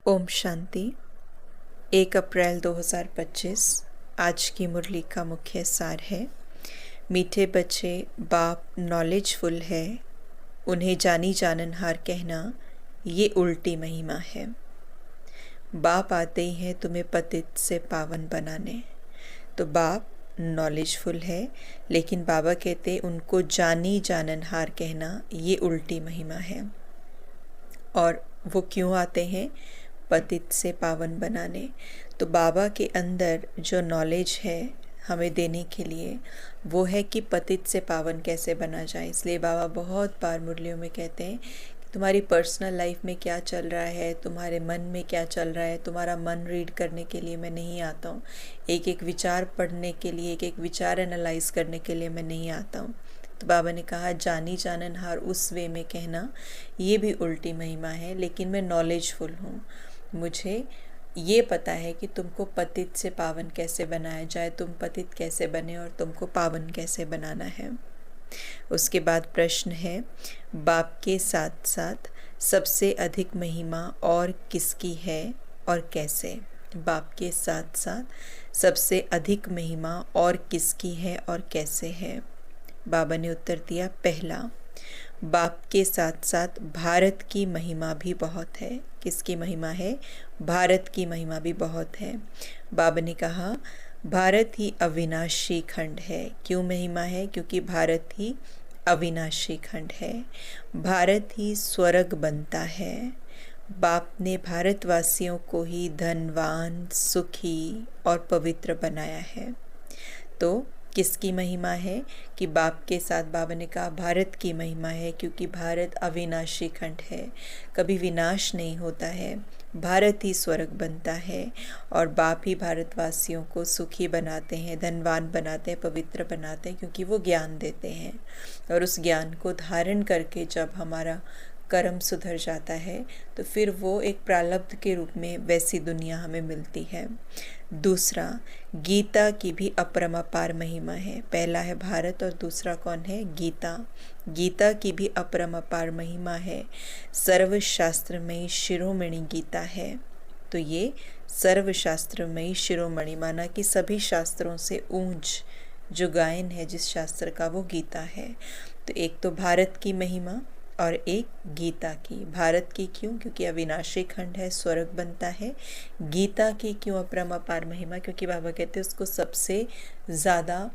ओम शांति। 1 अप्रैल 2025 आज की मुरली का मुख्य सार है। मीठे बच्चे, बाप नॉलेजफुल है, उन्हें जानी जाननहार कहना ये उल्टी महिमा है। बाप आते ही हैं तुम्हें पतित से पावन बनाने। तो बाप नॉलेजफुल है, लेकिन बाबा कहते उनको जानी जाननहार कहना ये उल्टी महिमा है। और वो क्यों आते हैं? पतित से पावन बनाने। तो बाबा के अंदर जो नॉलेज है हमें देने के लिए, वो है कि पतित से पावन कैसे बना जाए। इसलिए बाबा बहुत बार मुरलियों में कहते हैं कि तुम्हारी पर्सनल लाइफ में क्या चल रहा है, तुम्हारे मन में क्या चल रहा है। तुम्हारा मन रीड करने के लिए मैं नहीं आता हूँ, एक एक विचार पढ़ने के लिए, एक एक विचार एनालाइज करने के लिए मैं नहीं आता हूँ। तो बाबा ने कहा जानी जाननहार उस वे में कहना ये भी उल्टी महिमा है, लेकिन मैं नॉलेजफुल हूँ। मुझे ये पता है कि तुमको पतित से पावन कैसे बनाया जाए, तुम पतित कैसे बने और तुमको पावन कैसे बनाना है। उसके बाद प्रश्न है, बाप के साथ साथ सबसे अधिक महिमा और किसकी है और कैसे? बाप के साथ साथ सबसे अधिक महिमा और किसकी है और कैसे है? बाबा ने उत्तर दिया, पहला, बाप के साथ साथ भारत की महिमा भी बहुत है। किसकी महिमा है? भारत की महिमा भी बहुत है। बाबा ने कहा भारत ही अविनाशी खंड है। क्यों महिमा है? क्योंकि भारत ही अविनाशी खंड है, भारत ही स्वर्ग बनता है। बाप ने भारतवासियों को ही धनवान, सुखी और पवित्र बनाया है। तो किसकी महिमा है? कि बाप के साथ बाबा ने कहा भारत की महिमा है, क्योंकि भारत अविनाशी खंड है, कभी विनाश नहीं होता है, भारत ही स्वर्ग बनता है। और बाप ही भारतवासियों को सुखी बनाते हैं, धनवान बनाते हैं, पवित्र बनाते हैं, क्योंकि वो ज्ञान देते हैं। और उस ज्ञान को धारण करके जब हमारा कर्म सुधर जाता है तो फिर वो एक प्रारब्ध के रूप में वैसी दुनिया हमें मिलती है। दूसरा, गीता की भी अपरमापार महिमा है। पहला है भारत और दूसरा कौन है? गीता। गीता की भी अपरमापार महिमा है। सर्वशास्त्रमयी शिरोमणि गीता है। तो ये सर्वशास्त्रमयी शिरोमणि माना कि सभी शास्त्रों से ऊंच जो गायन है जिस शास्त्र का, वो गीता है। तो एक तो भारत की महिमा और एक गीता की। भारत की क्यों? क्योंकि अविनाशी खंड है, स्वर्ग बनता है। गीता की क्यों अपरमापार महिमा? क्योंकि बाबा कहते हैं उसको सबसे ज़्यादा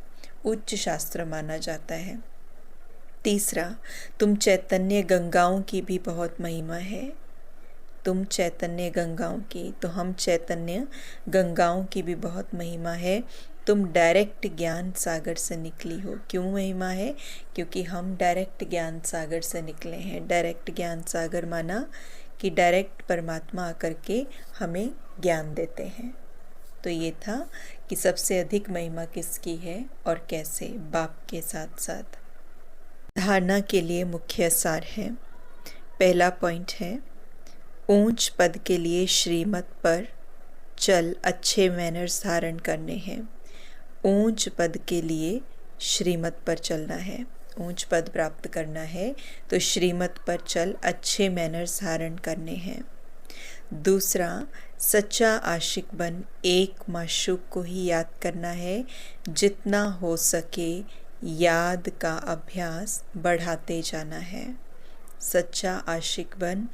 उच्च शास्त्र माना जाता है। तीसरा, तुम चैतन्य गंगाओं की भी बहुत महिमा है। तुम चैतन्य गंगाओं की, तो हम चैतन्य गंगाओं की भी बहुत महिमा है। तुम डायरेक्ट ज्ञान सागर से निकली हो। क्यों महिमा है? क्योंकि हम डायरेक्ट ज्ञान सागर से निकले हैं। डायरेक्ट ज्ञान सागर माना कि डायरेक्ट परमात्मा आकर के हमें ज्ञान देते हैं। तो ये था कि सबसे अधिक महिमा किसकी है और कैसे। बाप के साथ साथ धारणा के लिए मुख्य सार है। पहला पॉइंट है, ऊंच पद के लिए श्रीमत पर चल अच्छे मैनर्स धारण करने हैं। ऊंच पद के लिए श्रीमत पर चलना है। ऊंच पद प्राप्त करना है तो श्रीमत पर चल अच्छे मैनर्स धारण करने हैं। दूसरा, सच्चा आशिक बन एक माशूक को ही याद करना है। जितना हो सके याद का अभ्यास बढ़ाते जाना है। सच्चा आशिक बन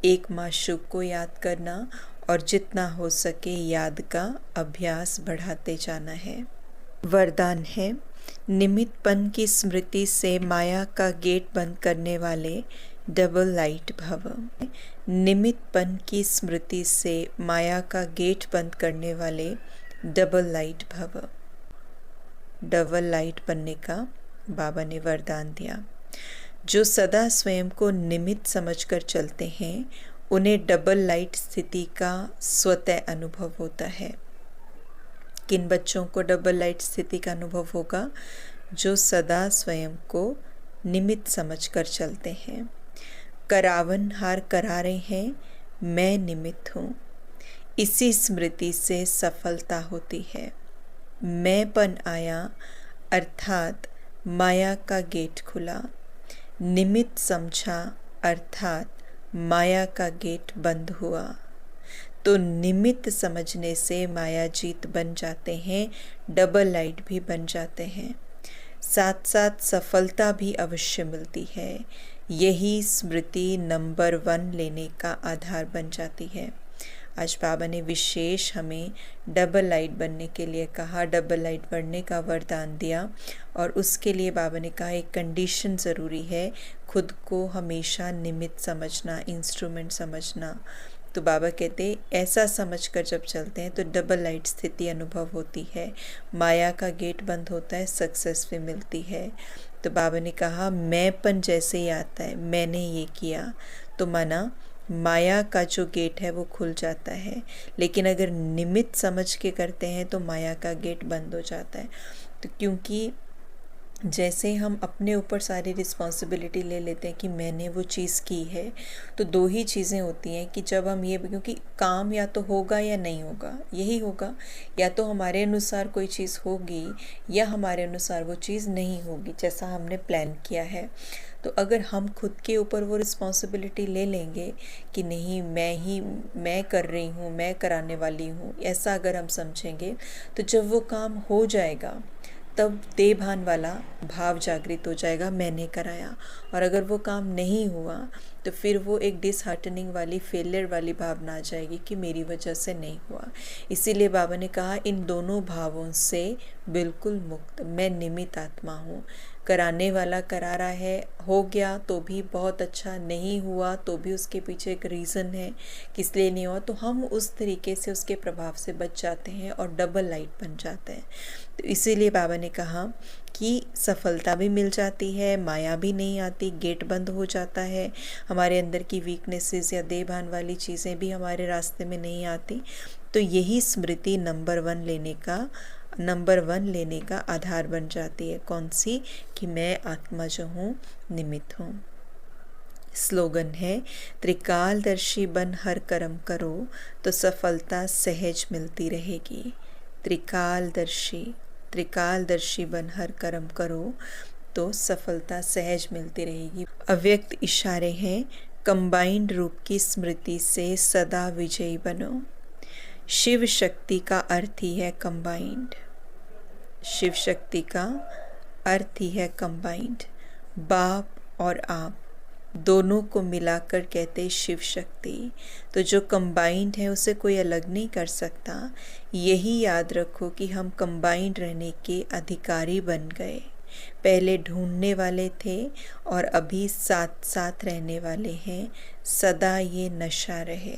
एक माशूक को याद करना और जितना हो सके याद का अभ्यास बढ़ाते जाना है। वरदान है, निमित्तपन की स्मृति से माया का गेट बंद करने वाले डबल लाइट भव। निमित्तपन की स्मृति से माया का गेट बंद करने वाले डबल लाइट भव। डबल लाइट बनने का बाबा ने वरदान दिया। जो सदा स्वयं को निमित्त समझकर चलते हैं उन्हें डबल लाइट स्थिति का स्वतः अनुभव होता है। किन बच्चों को डबल लाइट स्थिति का अनुभव होगा? जो सदा स्वयं को निमित्त समझकर चलते हैं। करावन हार करा रहे हैं, मैं निमित्त हूँ। इसी स्मृति से सफलता होती है। मैंपन आया अर्थात माया का गेट खुला। निमित्त समझा अर्थात माया का गेट बंद हुआ। तो निमित्त समझने से मायाजीत बन जाते हैं, डबल लाइट भी बन जाते हैं। साथ साथ सफलता भी अवश्य मिलती है। यही स्मृति नंबर 1 लेने का आधार बन जाती है। आज बाबा ने विशेष हमें डबल लाइट बनने के लिए कहा, डबल लाइट बनने का वरदान दिया, और उसके लिए बाबा ने कहा एक कंडीशन ज़रूरी है, खुद को हमेशा निमित्त समझना, इंस्ट्रूमेंट समझना। तो बाबा कहते ऐसा समझकर जब चलते हैं तो डबल लाइट स्थिति अनुभव होती है, माया का गेट बंद होता है, सक्सेस भी मिलती है। तो बाबा ने कहा मैंपन जैसे ही आता है, मैंने ये किया, तो माना माया का जो गेट है वो खुल जाता है। लेकिन अगर निमित्त समझ के करते हैं तो माया का गेट बंद हो जाता है। तो क्योंकि जैसे हम अपने ऊपर सारी रिस्पॉन्सिबिलिटी ले लेते हैं कि मैंने वो चीज़ की है, तो दो ही चीज़ें होती हैं कि जब हम ये, क्योंकि काम या तो होगा या नहीं होगा, यही होगा, या तो हमारे अनुसार कोई चीज़ होगी या हमारे अनुसार वो चीज़ नहीं होगी जैसा हमने प्लान किया है। तो अगर हम खुद के ऊपर वो रिस्पॉन्सिबिलिटी ले लेंगे कि नहीं मैं कर रही हूँ, मैं कराने वाली हूँ, ऐसा अगर हम समझेंगे, तो जब वो काम हो जाएगा तब देभान वाला भाव जागृत हो जाएगा, मैंने कराया। और अगर वो काम नहीं हुआ तो फिर वो एक डिसहार्टनिंग वाली, फेलियर वाली भावना आ जाएगी कि मेरी वजह से नहीं हुआ। इसीलिए बाबा ने कहा इन दोनों भावों से बिल्कुल मुक्त, मैं निमित्त आत्मा हूँ। कराने वाला करा रहा है, हो गया तो भी बहुत अच्छा, नहीं हुआ तो भी उसके पीछे एक रीज़न है किस लिए नहीं हुआ, तो हम उस तरीके से उसके प्रभाव से बच जाते हैं और डबल लाइट बन जाते हैं। तो इसीलिए बाबा ने कहा कि सफलता भी मिल जाती है, माया भी नहीं आती, गेट बंद हो जाता है, हमारे अंदर की वीकनेसेस या देभान वाली चीज़ें भी हमारे रास्ते में नहीं आती। तो यही स्मृति नंबर 1 लेने का आधार बन जाती है। कौन सी? कि मैं आत्मा जो हूँ निमित्त हूँ। स्लोगन है त्रिकालदर्शी बन हर कर्म करो तो सफलता सहज मिलती रहेगी। त्रिकालदर्शी बन हर कर्म करो तो सफलता सहज मिलती रहेगी। अव्यक्त इशारे हैं, कंबाइंड रूप की स्मृति से सदा विजयी बनो। शिव शक्ति का अर्थ ही है कंबाइंड। शिव शक्ति का अर्थ ही है कंबाइंड। बाप और आप दोनों को मिलाकर कहते शिव शक्ति। तो जो कंबाइंड है उसे कोई अलग नहीं कर सकता। यही याद रखो कि हम कंबाइंड रहने के अधिकारी बन गए। पहले ढूंढने वाले थे और अभी साथ साथ रहने वाले हैं। सदा ये नशा रहे।